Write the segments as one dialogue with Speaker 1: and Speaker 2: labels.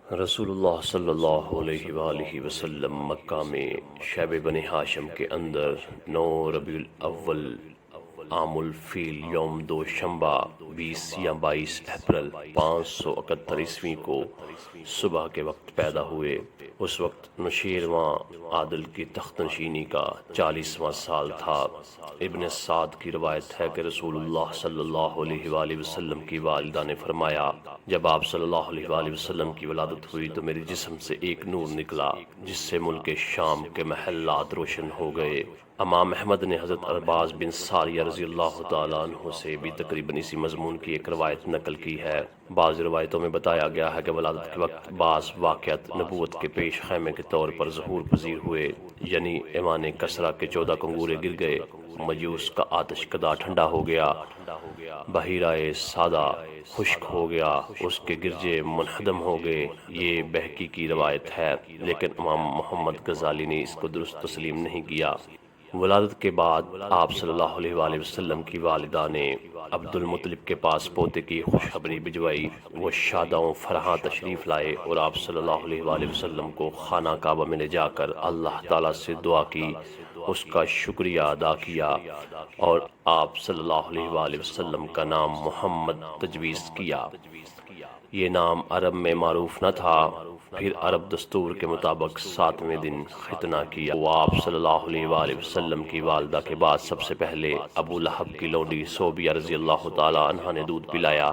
Speaker 1: رسول اللہ صلی اللہ علیہ وآلہ وسلم مکہ میں شعب بنی ہاشم کے اندر 9 ربیع الاول عام الفیل یوم دوشنبہ 20 یا 22 اپریل 571 عیسوی کو صبح کے وقت پیدا ہوئے۔ اس وقت نشیرواں عادل کی تخت نشینی کا 40واں سال تھا۔ ابن سعد کی روایت ہے کہ رسول اللہ صلی اللہ علیہ وآلہ وسلم کی والدہ نے فرمایا، جب آپ صلی اللہ علیہ وآلہ وسلم کی ولادت ہوئی تو میرے جسم سے ایک نور نکلا جس سے ملک شام کے محلات روشن ہو گئے۔ امام احمد نے حضرت ارباز بن ساریہ رضی اللہ تعالیٰ عنہ سے بھی تقریباً اسی مضمون کی ایک روایت نقل کی ہے۔ بعض روایتوں میں بتایا گیا ہے کہ ولادت کے وقت بعض واقعات نبوت کے پیش خیمے کے طور پر ظہور پذیر ہوئے، یعنی ایوان کسریٰ کے 14 کنگورے گر گئے، مجوس کا آتش کدا ٹھنڈا ہو گیا، بحیرہ سادہ خشک ہو گیا، اس کے گرجے منہدم ہو گئے۔ یہ بہقی کی روایت ہے، لیکن امام محمد غزالی نے اس کو درست تسلیم نہیں کیا۔ ولادت کے بعد آپ صلی اللہ علیہ وآلہ وسلم کی والدہ نے عبد المطلب کے پاس پوتے کی خوشخبری بھجوائی۔ وہ شاداں و فرحاں تشریف لائے اور آپ صلی اللہ علیہ وآلہ وسلم کو خانہ کعبہ میں لے جا کر اللہ تعالیٰ سے دعا کی، اس کا شکریہ ادا کیا اور آپ صلی اللہ علیہ وآلہ وسلم کا نام محمد تجویز کیا۔ یہ نام عرب میں معروف نہ تھا۔ پھر عرب دستور کے مطابق 7ویں دن ختنہ کیا۔ وہ آپ صلی اللہ علیہ وآلہ وسلم کی والدہ کے بعد سب سے پہلے ابو لہب کی لونڈی صوبیہ رضی اللہ تعالیٰ عنہ نے دودھ پلایا۔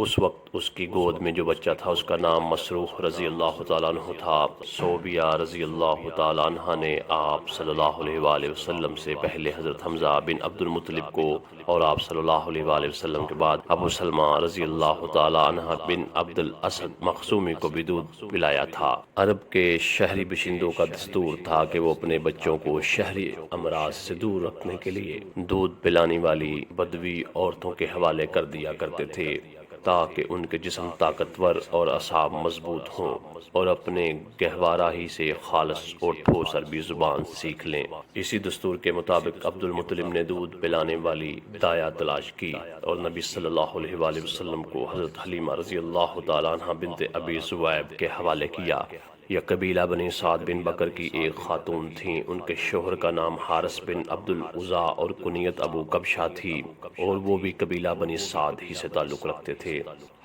Speaker 1: اس وقت اس کی گود میں جو بچہ تھا اس کا نام مسروح رضی اللہ تعالیٰ عنہ تھا۔ صوبیہ رضی اللہ تعالیٰ عنہ نے آپ صلی اللہ علیہ وآلہ وسلم سے پہلے حضرت حمزہ بن عبد المطلب کو اور آپ صلی اللہ علیہ وآلہ وسلم کے بعد ابو سلمہ رضی اللہ تعالیٰ عنہ بن عبد الاسد مخزومی کو بھی دودھ پلایا تھا۔ عرب کے شہری باشندوں کا دستور تھا کہ وہ اپنے بچوں کو شہری امراض سے دور رکھنے کے لیے دودھ پلانے والی بدوی عورتوں کے حوالے کر دیا کرتے تھے تاکہ ان کے جسم طاقتور اور اعصاب مضبوط ہوں اور اپنے گہوارہ ہی سے خالص اور ٹھوس عربی زبان سیکھ لیں۔ اسی دستور کے مطابق عبد المطلب نے دودھ پلانے والی دایا تلاش کی اور نبی صلی اللہ علیہ وآلہ وسلم کو حضرت حلیمہ رضی اللہ تعالیٰ عنہ بنت ابی زویب کے حوالے کیا۔ یہ قبیلہ بنی سعد بن بکر کی ایک خاتون تھیں۔ ان کے شوہر کا نام حارث بن عبد العزا اور کنیت ابو کبشہ تھی اور وہ بھی قبیلہ بنی سعد ہی سے تعلق رکھتے تھے۔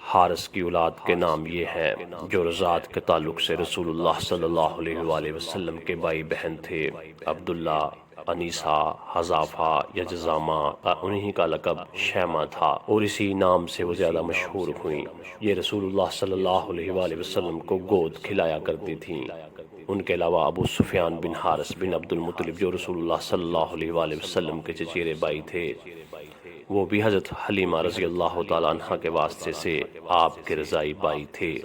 Speaker 1: حارث کی اولاد کے نام یہ ہیں جو رضاعت کے تعلق سے رسول اللہ صلی اللہ علیہ وآلہ وسلم کے بھائی بہن تھے: عبداللہ، انیسہ، حذافہ یا جزامہ۔ انہی کا لقب شیمہ تھا اور اسی نام سے وہ زیادہ مشہور ہوئیں۔ یہ رسول اللہ صلی اللہ علیہ وآلہ وسلم کو گود کھلایا کرتی تھیں۔ ان کے علاوہ ابو سفیان بن حارث بن عبد المطلب جو رسول اللہ صلی اللہ علیہ وآلہ وسلم کے چچیرے بھائی تھے، وہ بھی حضرت حلیمہ رضی اللہ تعالیٰ عنہ کے واسطے سے آپ کے رضائی بھائی تھے۔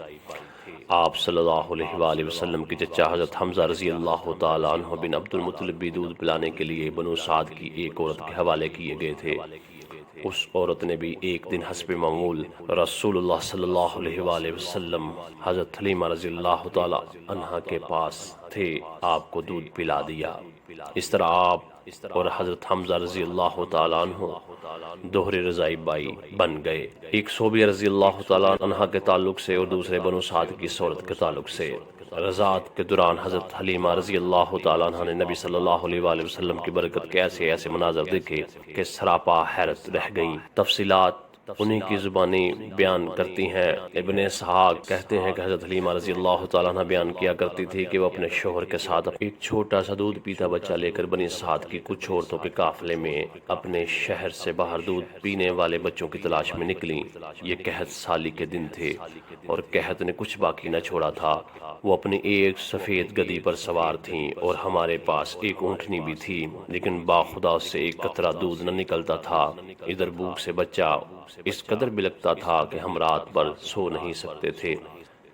Speaker 1: آپ صلی اللہ علیہ وآلہ وسلم کے چچا حضرت حمزہ رضی اللہ تعالیٰ عنہ بن عبد المطلب بھی دودھ پلانے کے لیے بنو سعد کی ایک عورت کے حوالے کیے گئے تھے۔ اس عورت نے بھی ایک دن حسب معمول رسول اللہ صلی اللہ علیہ وآلہ وسلم حضرت حلیمہ رضی اللہ تعالیٰ عنہ کے پاس تھے، آپ کو دودھ پلا دیا۔ اس طرح آپ اور حضرت حمزہ رضی اللہ تعالیٰ عنہ دوہرے رضائی بھائی بن گئے، ایک صوبیہ رضی اللہ تعالیٰ عنہ کے تعلق سے اور دوسرے بنو سعد کی عورت کے تعلق سے۔ رضاعت کے دوران حضرت حلیمہ رضی اللہ تعالیٰ عنہ نے نبی صلی اللہ علیہ وآلہ وسلم کی برکت کے ایسے مناظر دیکھے کہ سراپا حیرت رہ گئیں۔ تفصیلات انہی کی زبانی بیان کرتی ہیں۔ ابن اسحاق کہتے ہیں کہ حضرت حلیمہ رضی اللہ تعالیٰ عنہ بیان کیا کرتی تھی کہ وہ اپنے شوہر کے ساتھ ایک چھوٹا سا دودھ پیتا بچہ لے کر بنی سعد کی کچھ عورتوں کے قافلے میں اپنے شہر سے باہر دودھ پینے والے بچوں کی تلاش میں نکلیں۔ یہ قحط سالی کے دن تھے اور قحط نے کچھ باقی نہ چھوڑا تھا۔ وہ اپنی ایک سفید گدی پر سوار تھیں اور ہمارے پاس ایک اونٹنی بھی تھی، لیکن باخدا اس سے ایک قطرہ دودھ نہ نکلتا تھا۔ ادھر بھوک سے بچہ اس قدر بلکتا تھا کہ ہم رات بھر سو نہیں سکتے تھے۔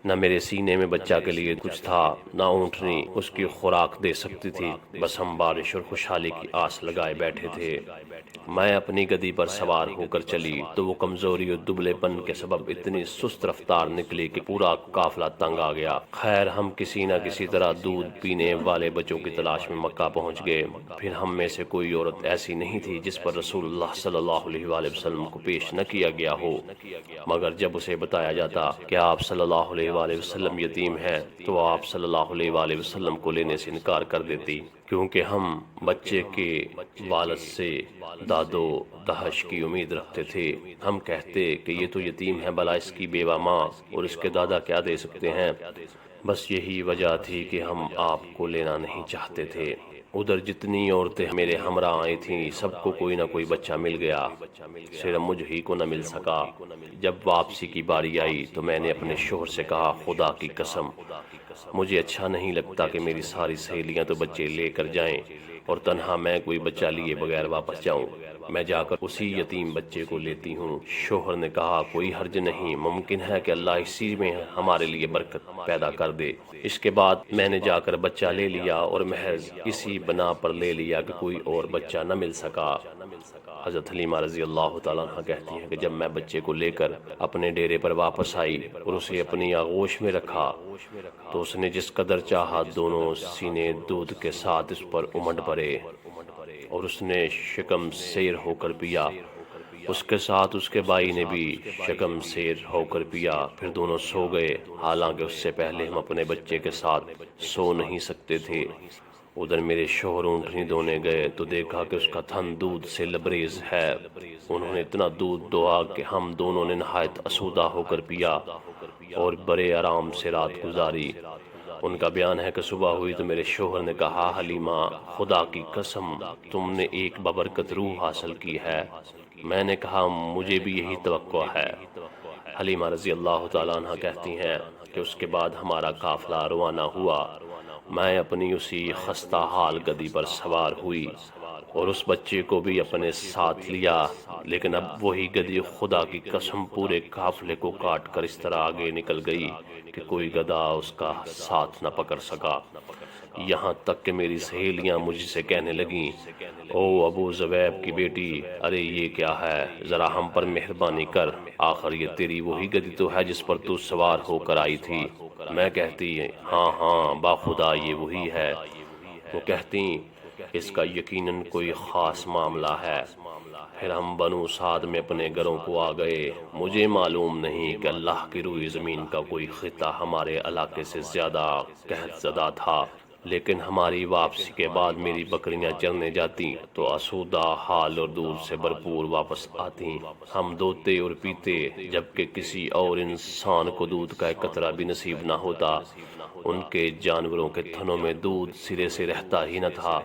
Speaker 1: نہ میرے سینے میں بچہ کے لیے کچھ تھا، نہ اونٹنی اس کی خوراک دے سکتی تھی، بس ہم بارش اور خوشحالی کی آس لگائے بیٹھے تھے۔ میں اپنی گدی پر سوار ہو کر چلی تو وہ کمزوری اور دبلے پن کے سبب اتنی سست رفتار نکلی کہ پورا قافلہ تنگ آ گیا۔ خیر ہم کسی نہ کسی طرح دودھ پینے والے بچوں کی تلاش میں مکہ پہنچ گئے۔ پھر ہم میں سے کوئی عورت ایسی نہیں تھی جس پر رسول اللہ صلی اللہ علیہ وآلہ وسلم کو پیش نہ کیا گیا ہو، مگر جب اسے بتایا جاتا کہ آپ صلی اللہ علیہ علیہ وآلہ وسلم یتیم ہیں تو آپ صلی اللہ علیہ وآلہ وسلم کو لینے سے انکار کر دیتی، کیونکہ ہم بچے کے والد سے داد و دہش کی امید رکھتے تھے۔ ہم کہتے کہ یہ تو یتیم ہے، بھلا اس کی بیوہ ماں اور اس کے دادا کیا دے سکتے ہیں۔ بس یہی وجہ تھی کہ ہم آپ کو لینا نہیں چاہتے تھے۔ ادھر جتنی عورتیں میرے ہمراہ آئی تھیں سب کو کوئی نہ کوئی بچہ مل گیا، صرف مجھ ہی کو نہ مل سکا۔ جب واپسی کی باری آئی تو میں نے اپنے شوہر سے کہا، خدا کی قسم مجھے اچھا نہیں لگتا کہ میری ساری سہیلیاں تو بچے لے کر جائیں اور تنہا میں کوئی بچہ لیے بغیر واپس جاؤں۔ میں جا کر اسی یتیم بچے کو لیتی ہوں۔ شوہر نے کہا، کوئی حرج نہیں، ممکن ہے کہ اللہ اسی میں ہمارے لیے برکت پیدا کر دے۔ اس کے بعد میں نے جا کر بچہ لے لیا اور محض اسی بنا پر لے لیا کہ کوئی اور بچہ نہ مل سکا۔ حضرت حلیمہ رضی اللہ تعالیٰ عنہ کہتی ہیں کہ جب میں بچے کو لے کر اپنے ڈیرے پر واپس آئی اور اسے اپنی آغوش میں رکھا تو اس نے جس قدر چاہا دونوں سینے دودھ کے ساتھ اس پر امڈ پڑے اور اس نے شکم سیر ہو کر پیا۔ اس کے ساتھ اس کے بھائی نے بھی شکم سیر ہو کر پیا، پھر دونوں سو گئے، حالانکہ اس سے پہلے ہم اپنے بچے کے ساتھ سو نہیں سکتے تھے۔ ادھر میرے شوہر اونٹنی دھونے گئے تو دیکھا کہ اس کا تھن دودھ سے لبریز ہے۔ انہوں نے اتنا دودھ دہا کہ ہم دونوں نے نہایت آسودہ ہو کر پیا اور بڑے آرام سے رات گزاری۔ ان کا بیان ہے کہ صبح ہوئی تو میرے شوہر نے کہا، حلیمہ خدا کی قسم تم نے ایک بابرکت روح حاصل کی ہے۔ میں نے کہا، مجھے بھی یہی توقع ہے۔ حلیمہ رضی اللہ تعالیٰ عنہ کہتی ہیں کہ اس کے بعد ہمارا قافلہ روانہ ہوا۔ میں اپنی اسی خستہ حال گدی پر سوار ہوئی اور اس بچے کو بھی اپنے ساتھ لیا، لیکن اب وہی گدی خدا کی قسم پورے قافلے کو کاٹ کر اس طرح آگے نکل گئی کہ کوئی گدھا اس کا ساتھ نہ پکڑ سکا۔ یہاں تک کہ میری سہیلیاں مجھ سے کہنے لگیں، او ابو زبیب کی بیٹی، ارے یہ کیا ہے، ذرا ہم پر مہربانی کر، آخر یہ تیری وہی گدی تو ہے جس پر تو سوار ہو کر آئی تھی۔ میں کہتی، ہاں ہاں باخدا یہ وہی ہے۔ وہ کہتی، اس کا یقیناً کوئی خاص معاملہ ہے۔ پھر ہم بنو سعد میں اپنے گھروں کو آ گئے۔ مجھے معلوم نہیں کہ اللہ کی روئی زمین کا کوئی خطہ ہمارے علاقے سے زیادہ قحط زدہ تھا، لیکن ہماری واپسی کے بعد میری بکریاں چرنے جاتی تو آسودہ حال اور دودھ سے بھرپور واپس آتی۔ ہم دوتے اور پیتے، جبکہ کسی اور انسان کو دودھ کا ایک قطرہ بھی نصیب نہ ہوتا۔ ان کے جانوروں کے تھنوں میں دودھ سرے سے رہتا ہی نہ تھا،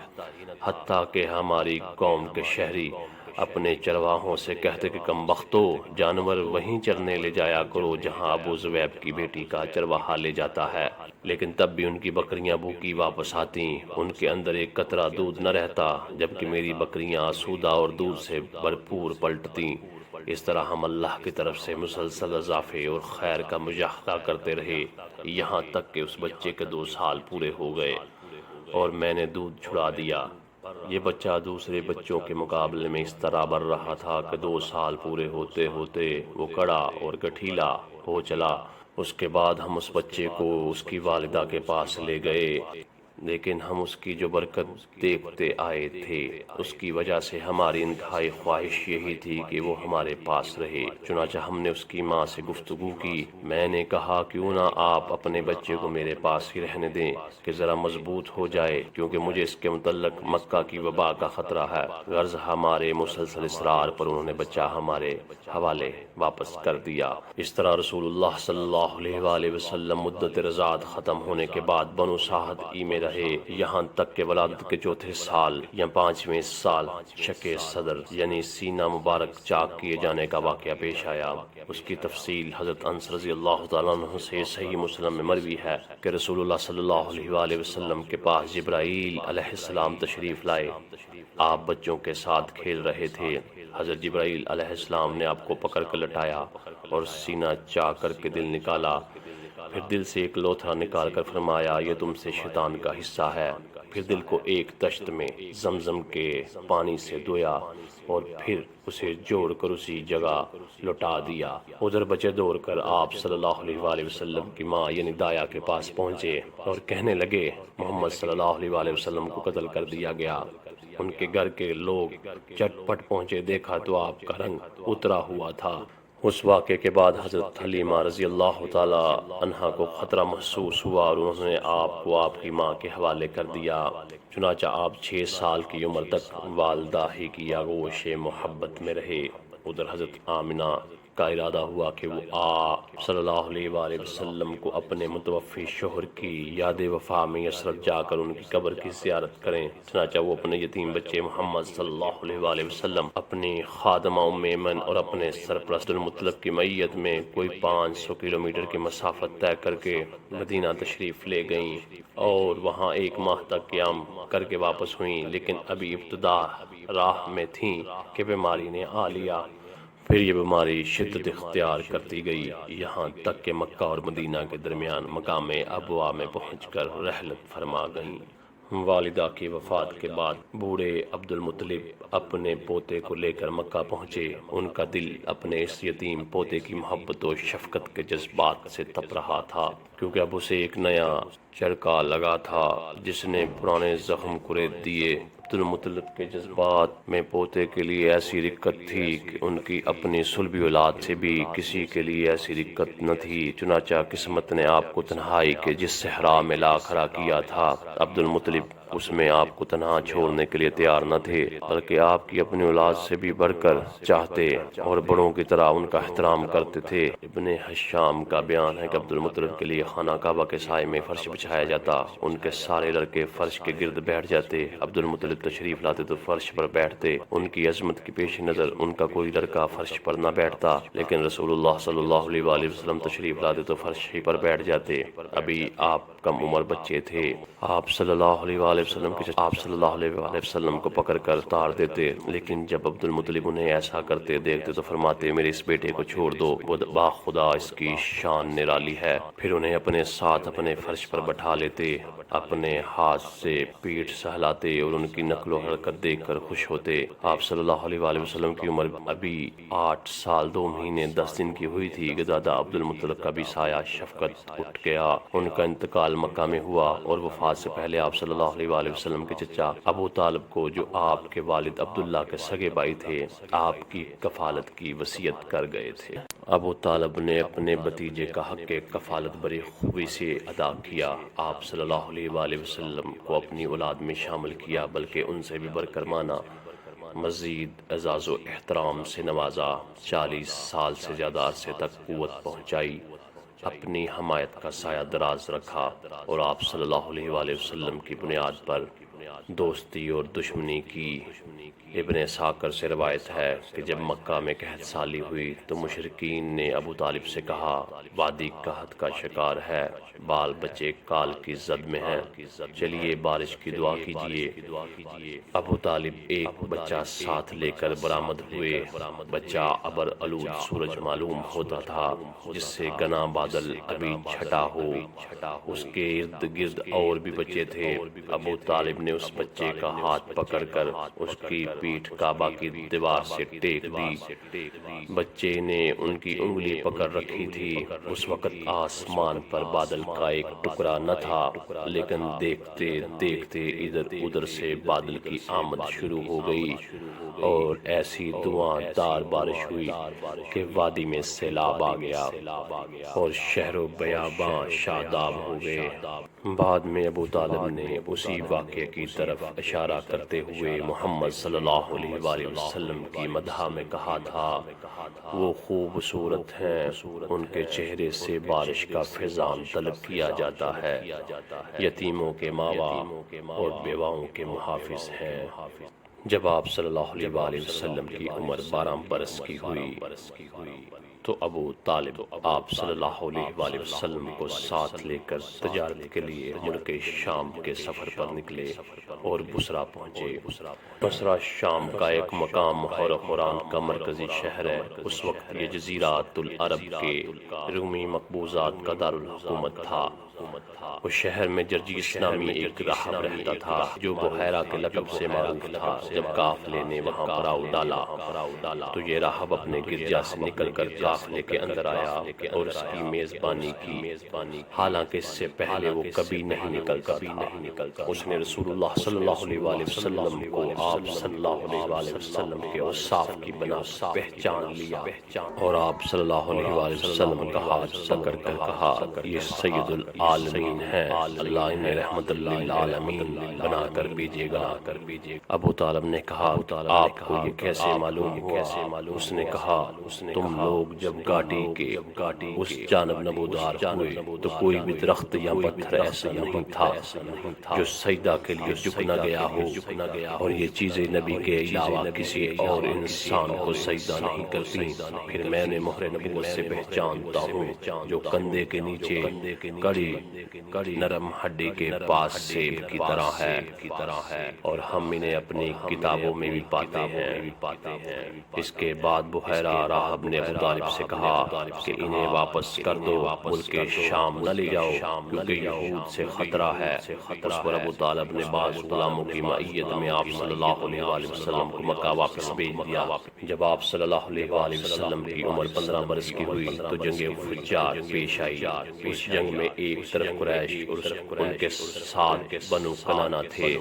Speaker 1: حتیٰ کہ ہماری قوم کے شہری اپنے چرواہوں سے کہتے کہ کم بختو، جانور وہیں چرنے لے جایا کرو جہاں ابو زبیب کی بیٹی کا چرواہا لے جاتا ہے، لیکن تب بھی ان کی بکریاں بھوکی واپس آتیں، ان کے اندر ایک قطرہ دودھ نہ رہتا، جبکہ میری بکریاں آسودہ اور دودھ سے بھرپور پلٹتیں۔ اس طرح ہم اللہ کی طرف سے مسلسل اضافے اور خیر کا مجاہدہ کرتے رہے، یہاں تک کہ اس بچے کے 2 سال پورے ہو گئے اور میں نے دودھ چھڑا دیا۔ یہ بچہ دوسرے بچوں کے مقابلے میں اس طرح بڑھ رہا تھا کہ 2 سال پورے ہوتے ہوتے وہ کڑا اور گٹھیلا ہو چلا۔ اس کے بعد ہم اس بچے کو اس کی والدہ کے پاس لے گئے، لیکن ہم اس کی جو برکت دیکھتے آئے تھے اس کی وجہ سے ہماری انتہائی خواہش یہی تھی کہ وہ ہمارے پاس رہے۔ چنانچہ ہم نے اس کی ماں سے گفتگو کی۔ میں نے کہا، کیوں نہ آپ اپنے بچے کو میرے پاس ہی رہنے دیں کہ ذرا مضبوط ہو جائے، کیونکہ مجھے اس کے متعلق مکہ کی وبا کا خطرہ ہے۔ غرض ہمارے مسلسل اصرار پر انہوں نے بچہ ہمارے حوالے واپس کر دیا۔ اس طرح رسول اللہ صلی اللہ علیہ وآلہ وسلم مدت رضاعت ختم ہونے کے بعد بنو سعد میں رہے، یہاں تک کہ ولادت کے 4تھے سال یا 5ویں سال شق صدر یعنی سینہ مبارک چاک کیے جانے کا واقعہ پیش آیا۔ اس کی تفصیل حضرت انس رضی اللہ تعالیٰ عنہ سے صحیح مسلم میں مروی ہے کہ رسول اللہ صلی اللہ علیہ وآلہ وسلم کے پاس جبرائیل علیہ السلام تشریف لائے۔ آپ بچوں کے ساتھ کھیل رہے تھے۔ حضرت جبرائیل علیہ السلام نے آپ کو پکڑ کر لٹایا اور سینہ چاک کر کے دل نکالا، پھر دل سے ایک لوتھڑا نکال کر فرمایا، یہ تم سے شیطان کا حصہ ہے۔ پھر دل کو ایک تشت میں زمزم کے پانی سے دھویا اور پھر اسے جوڑ کر اسی جگہ لٹا دیا۔ ادھر بچے دوڑ کر آپ صلی اللہ علیہ وآلہ وسلم کی ماں یعنی دایا کے پاس پہنچے اور کہنے لگے، محمد صلی اللہ علیہ وآلہ وسلم کو قتل کر دیا گیا۔ ان کے گھر کے لوگ چٹ پٹ پہنچے، دیکھا تو آپ کا رنگ اترا ہوا تھا۔ اس واقعے کے بعد حضرت حلیمہ رضی اللہ تعالی عنہا کو خطرہ محسوس ہوا اور انہوں نے آپ کو آپ کی ماں کے حوالے کر دیا۔ چنانچہ آپ 6 سال کی عمر تک والدہ ہی کی آغوش محبت میں رہے۔ ادھر حضرت آمنہ کا ارادہ ہوا کہ وہ آپ صلی اللہ علیہ وآلہ وسلم کو اپنے متوفی شوہر کی یاد وفا میں یثرب جا کر ان کی قبر کی زیارت کریں۔ چنانچہ وہ اپنے یتیم بچے محمد صلی اللہ علیہ وآلہ وسلم، اپنی خادمہ ام ایمن اور اپنے سرپرست المطلب کی معیت میں کوئی 500 کلومیٹر کی مسافت طے کر کے مدینہ تشریف لے گئیں اور وہاں 1 ماہ تک قیام کر کے واپس ہوئیں، لیکن ابھی ابتدا راہ میں تھیں کہ بیماری نے آ لیا۔ پھر یہ بیماری شدت اختیار کرتی گئی، یہاں تک کہ مکہ اور مدینہ کے درمیان مقام ابوا میں پہنچ کر رحلت فرما گئیں۔ والدہ کی وفات کے بعد بوڑھے عبد المطلب اپنے پوتے کو لے کر مکہ پہنچے۔ ان کا دل اپنے اس یتیم پوتے کی محبت و شفقت کے جذبات سے تپ رہا تھا، کیونکہ اب اسے ایک نیا چرکا لگا تھا جس نے پرانے زخم کریت دیے۔ عبد المطلب کے جذبات میں پوتے کے لیے ایسی رقت تھی کہ ان کی اپنی صلبی اولاد سے بھی کسی کے لیے ایسی رقت نہ تھی۔ چنانچہ قسمت نے آپ کو تنہائی کے جس صحرا میں لا کھڑا کیا تھا، عبد المطلب اس میں آپ کو تنہا چھوڑنے کے لیے تیار نہ تھے، بلکہ آپ کی اپنی اولاد سے بھی بڑھ کر چاہتے اور بڑوں کی طرح ان کا احترام کرتے تھے۔ ابن حشام کا بیان ہے کہ عبد المطلب کے لیے خانہ کعبہ کے سائے میں فرش بچھایا جاتا، ان کے سارے لڑکے فرش کے گرد بیٹھ جاتے، عبد المطلب تشریف لاتے تو فرش پر بیٹھتے۔ ان کی عظمت کے پیش نظر ان کا کوئی لڑکا فرش پر نہ بیٹھتا، لیکن رسول اللہ صلی اللہ علیہ وآلہ وسلم تشریف لاتے تو فرش ہی پر بیٹھ جاتے۔ ابھی آپ کم عمر بچے تھے، آپ صلی اللہ علیہ وآلہ وسلم کو پکڑ کر اتار دیتے، لیکن جب عبد المطلب انہیں ایسا کرتے دیکھتے تو فرماتے میرے اس بیٹے کو چھوڑ دو، با خدا اس کی شان نرالی ہے۔ پھر انہیں اپنے ساتھ اپنے فرش پر بٹھا لیتے، اپنے ہاتھ سے پیٹھ سہلاتے اور ان کی نقل و حرکت دیکھ کر خوش ہوتے۔ آپ صلی اللہ علیہ وآلہ وسلم کی عمر ابھی 8 سال 2 مہینے 10 دن کی ہوئی تھی کہ دادا عبد المطلب کا بھی سایہ شفقت اٹھ گیا۔ ان کا انتقال مکہ میں ہوا اور وفات سے پہلے آپ صلی اللہ علیہ وآلہ وسلم کے چچا ابو طالب کو، جو آپ کے والد عبداللہ کے سگے بھائی تھے، آپ کی کفالت کی وصیت کر گئے تھے۔ ابو طالب نے اپنے بھتیجے کا حق کفالت بڑی خوبی سے ادا کیا۔ آپ صلی اللہ علیہ وآلہ وسلم کو اپنی اولاد میں شامل کیا، بلکہ ان سے بھی بڑھ کر مانا، مزید اعزاز و احترام سے نوازا، 40 سال سے زیادہ عرصے تک قوت پہنچائی، اپنی حمایت کا سایہ دراز رکھا، اور آپ صلی اللہ علیہ وآلہ وسلم کی بنیاد پر دوستی اور دشمنی کی۔ ابن ساکر سے روایت ہے کہ جب مکہ میں قحط سالی ہوئی تو مشرکین نے ابو طالب سے کہا وادی قحط کا شکار ہے، بال بچے کال کی زد میں ہیں، چلیے بارش کی دعا کیجیے۔ ابو طالب ایک بچہ ساتھ لے کر برآمد ہوئے۔ بچہ ابر آلود سورج معلوم ہوتا تھا، جس سے گنا بادل ابھی چھٹا ہو۔ اس کے ارد گرد اور بھی بچے تھے۔ ابو طالب نے اس بچے کا ہاتھ پکڑ کر اس کی پیٹھ کعبہ کی دیوار سے ٹیک دی۔ بچے نے ان کی انگلی پکڑ رکھی تھی۔ اس وقت آسمان پر بادل کا ایک ٹکڑا نہ تھا، لیکن دیکھتے دیکھتے ادھر ادھر سے بادل کی آمد شروع ہو گئی اور ایسی دھواں دار بارش ہوئی کہ وادی میں سیلاب آ گیا اور شہر و بیاباں شاداب ہو گئے۔ بعد میں ابو طالب نے اسی واقعے کی طرف اشارہ کرتے ہوئے محمد صلی اللہ علیہ وآلہ وسلم کی مدح میں کہا تھا، وہ خوبصورت ہیں، ان کے چہرے سے بارش کا فیضان طلب کیا جاتا ہے، یتیموں کے ماوا اور بیواؤں کے محافظ ہیں۔ جب آپ صلی اللہ علیہ وآلہ وسلم کی عمر 12 برس کی ہوئی تو ابو طالب آپ صلی اللہ علیہ وآلہ وسلم کو ساتھ لے کر تجارت کے لیے ملک شام کے سفر پر نکلے اور بصرہ پہنچے۔ بصرہ شام کا ایک مقام اور قرآن کا مرکزی شہر ہے۔ اس وقت یہ جزیرات العرب کے رومی مقبوضات کا دارالحکومت تھا۔ اس شہر میں جرجیس نامی ایک راہب رہتا تھا جو بحیرہ کے لقب سے معروف تھا۔ جب قافلے نے وہاں پڑاؤ ڈالا تو یہ راہب اپنے گرجا سے نکل کر قافلے کے اندر آیا اور اس کی میزبانی کی، حالانکہ اس سے پہلے وہ کبھی نہیں نکلتا تھا۔ اس نے رسول اللہ صلی اللہ علیہ وآلہ وسلم کو آپ صلی اللہ علیہ وآلہ وسلم کے اوصاف کی بنا پہچان لیا، اور آپ صلی اللہ علیہ وآلہ وسلم کا ہاتھ پکڑ کر کہا یہ سید العالمین ہیں، اللہ انہیں رحمت للعالمین بنا کر بھیجے گا۔ ابو طالب نے کہا آپ کو یہ کیسے معلوم ہوا؟ اس نے کہا تم لوگ جب گاڑی کے اس جانب نمودار ہوئے تو کوئی بھی درخت یا پتھر ایسا نہیں تھا جو سجدہ کے لیے جھک نہ گیا ہو، اور یہ چیزیں نبی کے علاوہ کسی اور انسان کو سجدہ نہیں کرتی۔ پھر میں نے مہر نبوت سے پہچانتا ہوں جو کندھے کے نیچے کڑی نرم ہڈی کے پاس سیب کی طرح ہے، اور ہم انہیں اپنی کتابوں میں بھی پاتے ہیں۔ اس کے بعد بحیرہ راہب نے ابو طالب سے کہا کہ انہیں واپس کر دو، ملک شام نہ لے جاؤ کیونکہ یہود سے خطرہ ہے۔ اس پر ابو طالب نے بعض غلاموں کی معیت میں آپ صلی اللہ علیہ وآلہ وسلم کو مکہ واپس بھیج دیا۔ جب آپ صلی اللہ علیہ وآلہ وسلم کی عمر 15 برس کی ہوئی تو جنگ فجار پیش آئی۔ اس جنگ میں ایک طرف قریش اور ان کے ساتھ بنو کنانہ تھے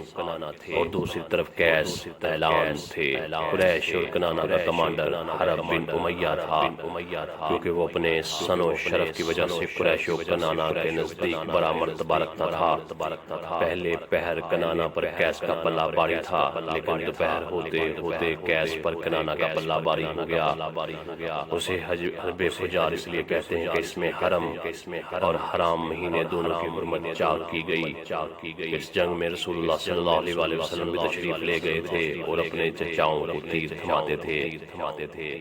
Speaker 1: اور دوسری طرف قیس اعلان تھے۔ قریش اور کنانہ کا کمانڈر حرب بن امیہ تھا، کیونکہ وہ اپنے سن و شرف کی وجہ سے قریش و کنانہ کے نزدیک بڑا مرتبہ رکھتا تھا۔ پہلے پہر کنانہ پر قیس کا پلہ باری تھا، لیکن دوپہر ہوتے ہوتے قیس پر کنانہ کا پلہ باری ہو گیا۔ اسے حرب فجار اس لیے کہتے ہیں کہ اس میں حرم اور حرام مہینے دونوں کی حرمت چاک کی گئی۔ اس جنگ میں رسول اللہ صلی اللہ علیہ وآلہ وسلم بھی تشریف لے گئے تھے اور اپنے چچاؤں کو تیر تھماتے تھے۔